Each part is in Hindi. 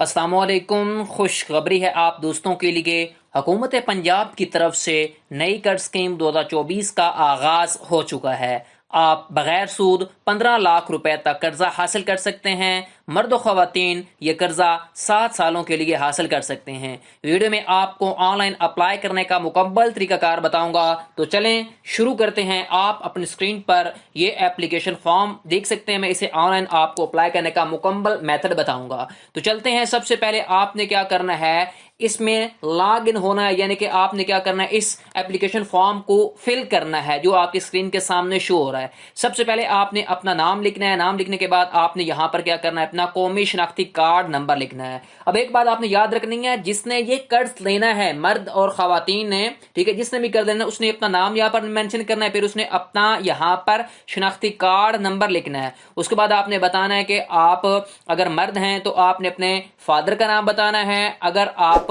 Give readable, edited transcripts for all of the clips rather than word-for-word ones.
अस्सलामुअलैकुम। खुशखबरी है आप दोस्तों के लिए। हुकूमत पंजाब की तरफ से नई कर्ज स्कीम 2024 का आगाज हो चुका है। आप बगैर सूद 15 लाख रुपए तक कर्जा हासिल कर सकते हैं। मर्द और ख़वातीन ये कर्जा 7 सालों के लिए हासिल कर सकते हैं। वीडियो में आपको ऑनलाइन अप्लाई करने का मुकम्मल तरीकाकार बताऊंगा, तो चलें शुरू करते हैं। आप अपनी स्क्रीन पर ये एप्लीकेशन फॉर्म देख सकते हैं। मैं इसे ऑनलाइन आपको अप्लाई करने का मुकम्मल मेथड बताऊंगा, तो चलते हैं। सबसे पहले आपने क्या करना है, इसमें लॉग इन होना है, यानी कि आपने क्या करना है, इस एप्लीकेशन फॉर्म को फिल करना है जो आपकी स्क्रीन के सामने शो हो रहा है। सबसे पहले आपने अपना नाम लिखना है। नाम लिखने के बाद आपने यहां पर क्या करना है, अपना कौमी शनाख्ती कार्ड नंबर लिखना है। अब एक बात आपने याद रखनी है, जिसने ये कर्ज लेना है, मर्द और खवातीन ने, ठीक है, जिसने भी कर्ज लेना है उसने अपना नाम यहां पर मेंशन करना है, फिर उसने अपना यहां पर शनाख्ती कार्ड नंबर लिखना है। उसके बाद आपने बताना है कि आप अगर मर्द हैं तो आपने अपने फादर का नाम बताना है, अगर आप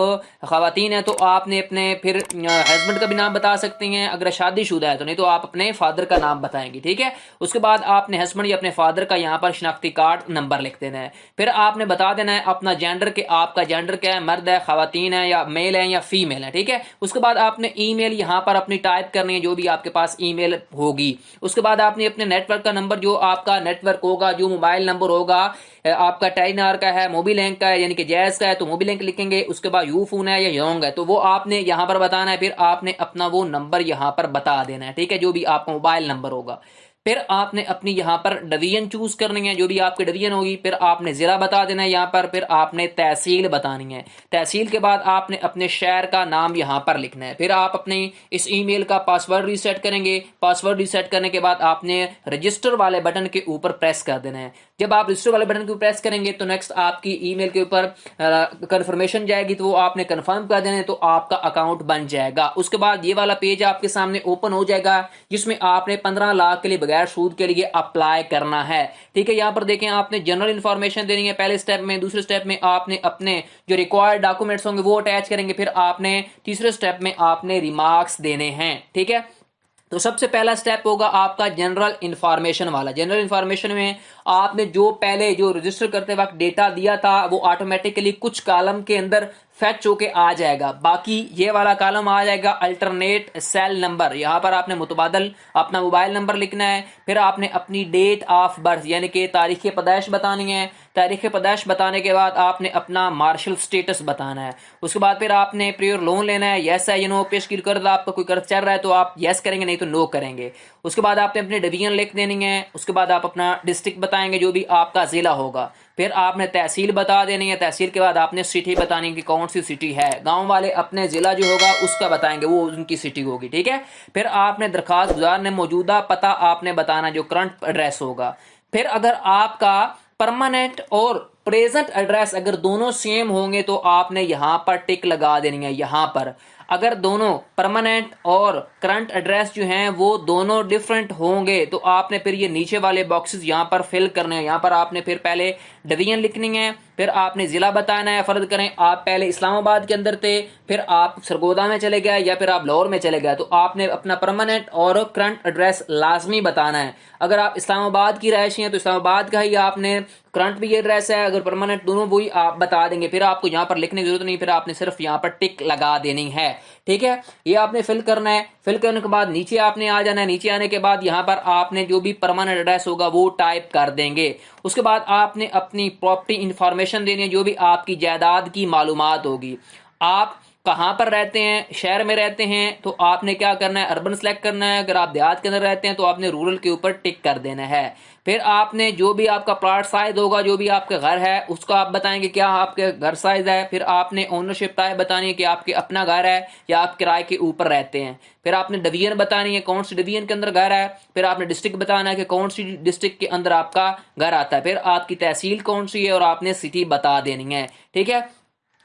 खवातीन है तो आपने अपने फिर हस्बैंड का भी नाम बता सकते हैं, अगर शादीशुदा है तो, नहीं तो आप अपने फादर का नाम बताएंगे, ठीक है। उसके बाद आपने हस्बैंड या अपने फादर का यहाँ पर शनाख्ती कार्ड नंबर लिख देना है। फिर आपने बता देना है अपना जेंडर, के आपका जेंडर क्या है, मर्द है, खवातीन है, या मेल है या फीमेल है, ठीक है। उसके बाद आपने ईमेल यहाँ पर अपनी टाइप करनी है, जो भी आपके पास ईमेल होगी। उसके बाद आपने अपने नेटवर्क का नंबर, जो आपका नेटवर्क होगा, जो मोबाइल नंबर होगा, आपका टेलीनॉर का है, मोबिलिंक का है, यानी कि जैज का है तो मोबिलिंक लिखेंगे। उसके बाद यू फोन है या योंग है तो वो आपने यहां पर बताना है। फिर आपने अपना वो नंबर यहां पर बता देना है, ठीक है, जो भी आपका मोबाइल नंबर होगा। फिर आपने अपनी यहां पर डिवीजन चूज करनी है, जो भी आपकी डिवीजन होगी। फिर आपने जिला बता देना है यहां पर। फिर आपने तहसील बतानी है। तहसील के बाद आपने अपने शहर का नाम यहां पर लिखना है। फिर आप अपने इस ईमेल का पासवर्ड रीसेट करेंगे। पासवर्ड रीसेट करने के बाद आपने रजिस्टर वाले बटन के ऊपर प्रेस कर देना है। जब आप रजिस्टर वाले बटन को प्रेस करेंगे तो नेक्स्ट आपकी ईमेल के ऊपर कंफर्मेशन जाएगी, तो वो आपने कंफर्म कर देना है, तो आपका अकाउंट बन जाएगा। उसके बाद ये वाला पेज आपके सामने ओपन हो जाएगा, जिसमें आपने 15 लाख के लिए बगैर सूद के लिए अप्लाई करना है, ठीक है। यहाँ पर देखें, आपने जनरल इंफॉर्मेशन देनी है पहले स्टेप में। दूसरे स्टेप में आपने अपने जो रिक्वायर्ड डॉक्यूमेंट्स होंगे वो अटैच करेंगे। फिर आपने तीसरे स्टेप में आपने रिमार्क्स देने हैं, ठीक है। तो सबसे पहला स्टेप होगा आपका जनरल इंफॉर्मेशन वाला। जनरल इंफॉर्मेशन में आपने जो पहले जो रजिस्टर करते वक्त डेटा दिया था वो ऑटोमेटिकली कुछ कॉलम के अंदर फैच होके आ जाएगा। बाकी ये वाला कॉलम आ जाएगा अल्टरनेट सेल नंबर। यहाँ पर आपने मुतबादल अपना मोबाइल नंबर लिखना है। फिर आपने अपनी डेट ऑफ बर्थ यानी कि तारीख पैदाइश बतानी है। तारीख पैदाइश बताने के बाद आपने अपना मार्शल स्टेटस बताना है। उसके बाद फिर आपने प्योर लोन लेना है, यस है या नो। पेशगी कर्ज, आपका कोई कर्ज चल रहा है तो आप यस करेंगे, नहीं तो नो करेंगे। उसके बाद आपने अपनी डिवीजन लिख देनी है। उसके बाद आप अपना डिस्ट्रिक्ट बताएंगे, जो भी आपका जिला होगा। फिर आपने तहसील बता देनी है। तहसील के बाद आपने सिटी बतानी कि कौन सी सिटी है। गांव वाले अपने जिला जो होगा उसका बताएंगे, वो उनकी सिटी होगी, ठीक है। फिर आपने दरखास्त गुजार ने मौजूदा पता आपने बताना, जो करंट एड्रेस होगा। फिर अगर आपका परमानेंट और प्रेजेंट एड्रेस अगर दोनों सेम होंगे तो आपने यहां पर टिक लगा देनी है। यहां पर अगर दोनों परमानेंट और करंट एड्रेस जो हैं वो दोनों डिफरेंट होंगे तो आपने फिर ये नीचे वाले बॉक्सेस यहां पर फिल करने हैं। यहां पर आपने फिर पहले डिवीजन लिखनी है। फिर आपने जिला बताना है। फर्ज करें आप पहले इस्लामाबाद के अंदर थे, फिर आप सरगोदा में चले गए या फिर आप लाहौर में चले गए, तो आपने अपना परमानेंट और करंट एड्रेस लाजमी बताना है। अगर आप इस्लामाबाद की रहायशी हैं तो इस्लामाबाद का ही आपने करंट भी ये एड्रेस है, अगर परमानेंट दोनों वही आप बता देंगे। फिर आपको यहाँ पर लिखने की जरूरत नहीं, फिर आपने सिर्फ यहाँ पर टिक लगा देनी है, ठीक है। ये आपने फिल करना है। फिल करने के बाद नीचे आपने आ जाना है। नीचे आने के बाद यहाँ पर आपने जो भी परमानेंट एड्रेस होगा वो टाइप कर देंगे। उसके बाद आपने अपनी प्रॉपर्टी इंफॉर्मेशन देनी है, जो भी आपकी जायदाद की मालूमात होगी। आप कहाँ पर रहते हैं, शहर में रहते हैं तो आपने क्या करना है, अर्बन सेलेक्ट करना है। अगर आप देहात के अंदर रहते हैं तो आपने रूरल के ऊपर टिक कर देना है। फिर आपने जो भी आपका प्लॉट साइज होगा, जो भी आपका घर है उसका आप बताएंगे क्या आपके घर साइज है। फिर आपने ओनरशिप टाइप बतानी है कि आपके अपना घर है या आप किराए के ऊपर रहते हैं। फिर आपने डिवीजन बतानी है, कौन सी डिवीजन के अंदर घर है। फिर आपने डिस्ट्रिक्ट बताना है कि कौन सी डिस्ट्रिक्ट के अंदर आपका घर आता है। फिर आपकी तहसील कौन सी है और आपने सिटी बता देनी है, ठीक है।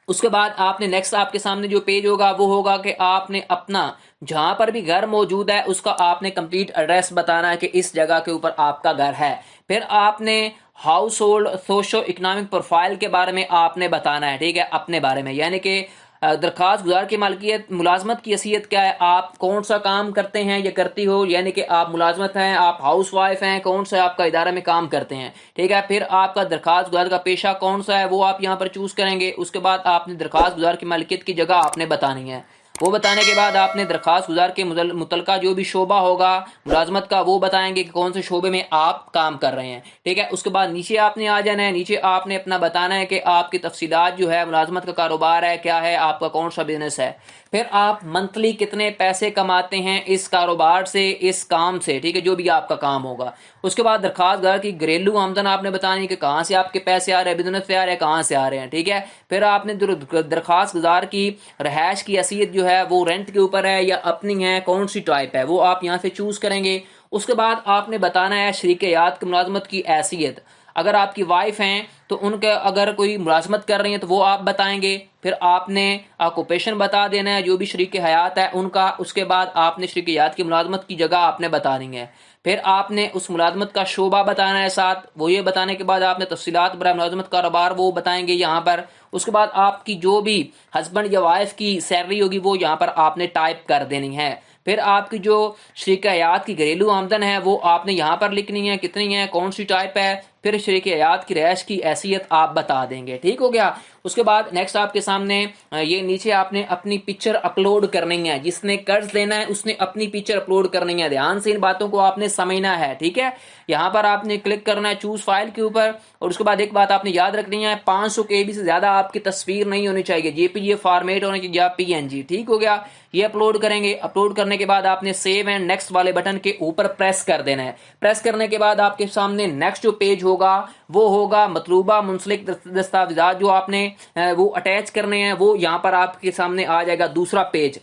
उसके बाद आपने नेक्स्ट आपके सामने जो पेज होगा वो होगा कि आपने अपना जहां पर भी घर मौजूद है उसका आपने कंप्लीट एड्रेस बताना है कि इस जगह के ऊपर आपका घर है। फिर आपने house hold socio economic profile के बारे में आपने बताना है, ठीक है, अपने बारे में, यानी कि दरखास्त गुजार की मालकियत मुलाजमत की हैसियत क्या है, आप कौन सा काम करते हैं या करती हो, यानी कि आप मुलाजमत हैं, आप हाउस वाइफ हैं, कौन सा आपका इदारा में काम करते हैं, ठीक है। फिर आपका दरखास्त गुजार का पेशा कौन सा है वो आप यहाँ पर चूज करेंगे। उसके बाद आपने दरखास्त गुजार की मालकियत की जगह आपने बतानी है। वो बताने के बाद आपने दरखास्त गुजार के मुतलका जो भी शोबा होगा मुलाजमत का वो बताएंगे कि कौन से शोबे में आप काम कर रहे हैं, ठीक है। उसके बाद नीचे आपने आ जाना है, नीचे आपने अपना बताना है कि आपकी तफसीलात जो है, मुलाजमत का कारोबार है क्या है, आपका कौन सा बिजनेस है, फिर आप मंथली कितने पैसे कमाते हैं इस कारोबार से, इस काम से, ठीक है, जो भी आपका काम होगा। उसके बाद दरखास्त गुजार की घरेलू आमदन आपने बतानी कि कहाँ से आपके पैसे आ रहे हैं, बिजनेस से आ रहे हैं, कहाँ से आ रहे हैं, ठीक है। फिर आपने दरखास्त गुजार की रहायश की हैसियत जो है वो रेंट के ऊपर है या अपनी है, कौन सी टाइप है वो आप यहाँ से चूज करेंगे। उसके बाद आपने बताना है शरीक-ए-हयात की मुलाजमत की हैसियत, अगर आपकी वाइफ हैं तो उनके अगर कोई मुलाजमत कर रही हैं तो वो आप बताएंगे। फिर आपने ऑक्यूपेशन बता देना है जो भी शरीक हयात है उनका। उसके बाद आपने शरीक हयात की मुलाजमत की जगह आपने बतानी है। फिर आपने उस मुलाजमत का शोबा बताना है साथ, वो ये बताने के बाद आपने तफसीलात बराए मुलाजमत कारोबार वो बताएंगे यहाँ पर। उसके बाद आपकी जो भी हस्बैंड या वाइफ की सैलरी होगी वो यहाँ पर आपने टाइप कर देनी है। फिर आपकी जो शरीक हयात की घरेलू आमदन है वो आपने यहाँ पर लिखनी है, कितनी है, कौन सी टाइप है। फिर शरीक हयात की रैश की हैसियत आप बता देंगे, ठीक हो गया। उसके बाद नेक्स्ट आपके सामने ये नीचे आपने अपनी पिक्चर अपलोड करनी है। जिसने कर्ज लेना है उसने अपनी पिक्चर अपलोड करनी है। ध्यान से इन बातों को आपने समझना है, ठीक है। यहाँ पर आपने क्लिक करना है चूज फाइल के ऊपर। और उसके बाद एक बात आपने याद रखनी है, 500 KB से ज्यादा आपकी तस्वीर नहीं होनी चाहिए, JPG फॉर्मेट होना चाहिए या PNG, ठीक हो गया। ये अपलोड करेंगे। अपलोड करने के बाद आपने सेव एंड नेक्स्ट वाले बटन के ऊपर प्रेस कर देना है। प्रेस करने के बाद आपके सामने नेक्स्ट जो पेज होगा वो होगा मतलूबा मुंसलिक दस्तावेजात जो आपने वो अटैच करने हैं, वो यहाँ पर आपके सामने आ जाएगा दूसरा पेज।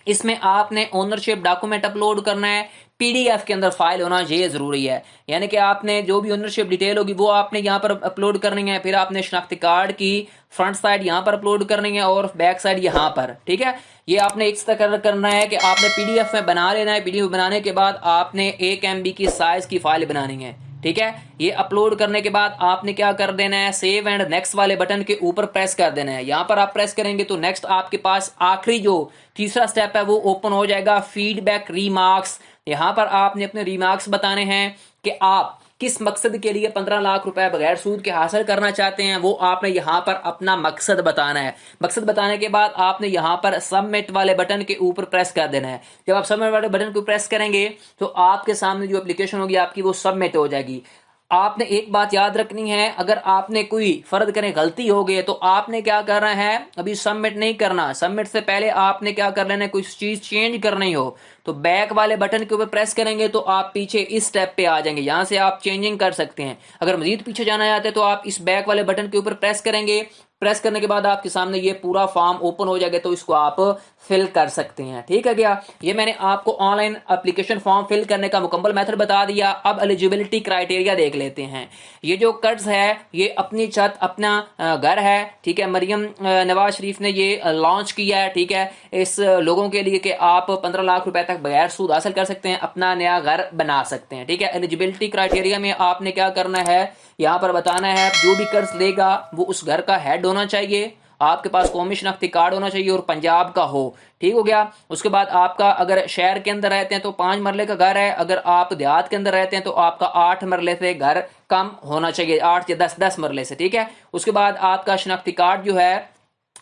इसमें आपने ओनरशिप डॉक्यूमेंट अपलोड करना है। PDF के अंदर फाइल होना ये जरूरी है, यानी कि आपने जो भी ओनरशिप डिटेल होगी वो आपने यहाँ पर अपलोड करनी है। फिर आपने शनाख्ती कार्ड की फ्रंट साइड यहाँ पर अपलोड करनी है और बैक साइड यहाँ पर, ठीक है। ये आपने इस तरह करना है कि आपने PDF में बना लेना है। PDF बनाने के बाद आपने 1 MB की साइज की फाइल बनानी है, ठीक है। ये अपलोड करने के बाद आपने क्या कर देना है, सेव एंड नेक्स्ट वाले बटन के ऊपर प्रेस कर देना है। यहां पर आप प्रेस करेंगे तो नेक्स्ट आपके पास आखिरी जो तीसरा स्टेप है वो ओपन हो जाएगा, फीडबैक रिमार्क्स। यहां पर आपने अपने रिमार्क्स बताने हैं कि आप किस मकसद के लिए 15 लाख रुपए बगैर सूद के हासिल करना चाहते हैं, वो आपने यहां पर अपना मकसद बताना है। मकसद बताने के बाद आपने यहां पर सबमिट वाले बटन के ऊपर प्रेस कर देना है। जब आप सबमिट वाले बटन को प्रेस करेंगे तो आपके सामने जो एप्लीकेशन होगी आपकी वो सबमिट हो जाएगी। आपने एक बात याद रखनी है, अगर आपने कोई फर्ज करें गलती हो गई तो आपने क्या करना है, अभी सबमिट नहीं करना। सबमिट से पहले आपने क्या कर लेना है, कोई चीज चेंज करनी हो तो बैक वाले बटन के ऊपर प्रेस करेंगे तो आप पीछे इस स्टेप पे आ जाएंगे। यहां से आप चेंजिंग कर सकते हैं। अगर मजीद पीछे जाना चाहते हैं तो आप इस बैक वाले बटन के ऊपर प्रेस करेंगे। प्रेस करने के बाद आपके सामने ये पूरा फॉर्म ओपन हो जाएगा तो इसको आप फिल कर सकते हैं, ठीक है क्या। ये मैंने आपको ऑनलाइन एप्लीकेशन फॉर्म फिल करने का मुकम्मल मेथड बता दिया। अब एलिजिबिलिटी क्राइटेरिया देख लेते हैं। ये जो कर्ज है ये अपनी छत अपना घर है, ठीक है। मरियम नवाज शरीफ ने ये लॉन्च किया है, ठीक है, इस लोगों के लिए कि आप 15 लाख रुपए तक बगैर सूद हासिल कर सकते हैं, अपना नया घर बना सकते हैं, ठीक है। एलिजिबिलिटी क्राइटेरिया में आपने क्या करना है, यहाँ पर बताना है जो भी कर्ज लेगा वो उस घर का हेड होना चाहिए, आपके पास कौमी शनाख्ती कार्ड होना चाहिए और पंजाब का हो, ठीक हो गया। उसके बाद आपका अगर शहर के अंदर रहते हैं तो 5 मरले का घर है, अगर आप देहात के अंदर रहते हैं तो आपका 8 मरले से घर कम होना चाहिए, 8 या 10 मरले से, ठीक है। उसके बाद आपका शनाख्ती कार्ड जो है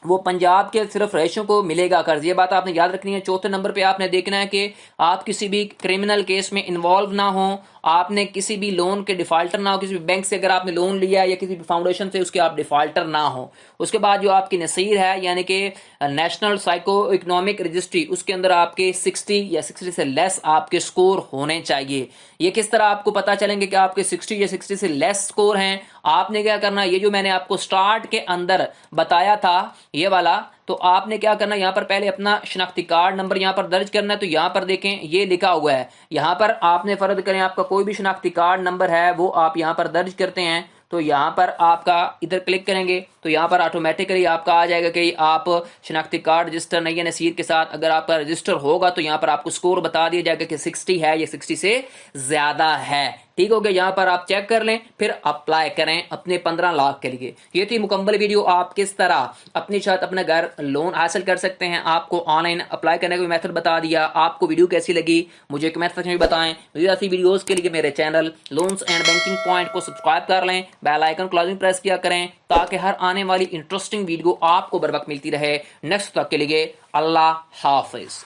वो पंजाब के सिर्फ रहिशों को मिलेगा कर्ज, ये बात आपने याद रखनी है। चौथे नंबर पे आपने देखना है कि आप किसी भी क्रिमिनल केस में इन्वॉल्व ना हो, आपने किसी भी लोन के डिफाल्टर ना हो, किसी भी बैंक से अगर आपने लोन लिया या किसी भी फाउंडेशन से उसके आप डिफाल्टर ना हो। उसके बाद जो आपकी नसीर है यानी कि नेशनल साइको इकोनॉमिक रजिस्ट्री, उसके अंदर आपके 60 या 60 से लेस आपके स्कोर होने चाहिए। ये किस तरह आपको पता चलेंगे कि आपके 60 या 60 से लेस स्कोर हैं, आपने क्या करना, ये जो मैंने आपको स्टार्ट के अंदर बताया था ये वाला, तो आपने क्या करना, यहाँ पर पहले अपना शनाख्ती कार्ड नंबर यहाँ पर दर्ज करना है। तो यहाँ पर देखें ये लिखा हुआ है, यहाँ पर आपने फर्ज करें आपका कोई भी शनाख्ती कार्ड नंबर है वो आप यहाँ पर दर्ज करते हैं तो यहाँ पर आपका इधर क्लिक करेंगे तो तो यहाँ पर ऑटोमेटिकली आपका आ जाएगा कि आप शनाख्ती कार्ड रजिस्टर नहीं है नसीर के साथ, अगर आपका रजिस्टर होगा तो यहाँ पर आपको स्कोर बता दिया जाएगा कि 60 है या 60 से ज्यादा है। ठीक हो गया, यहाँ पर आप चेक कर लें, फिर अप्लाई करें अपने 15 लाख के लिए। ये थी मुकम्मल वीडियो, आप किस तरह अपने साथ अपना घर लोन हासिल कर सकते हैं, आपको ऑनलाइन अप्लाई करने का भी मेथड बता दिया। आपको वीडियो कैसी लगी मुझे कमेंट सेक्शन में बताएं। मुझे ऐसी वीडियोस के लिए मेरे channel loans and banking point को सब्सक्राइब कर लें, बेल आइकन क्लोजिंग प्रेस किया करें ताकि हर आने वाली इंटरेस्टिंग वीडियो आपको बर वक्त मिलती रहे। नेक्स्ट तक के लिए अल्लाह हाफिज।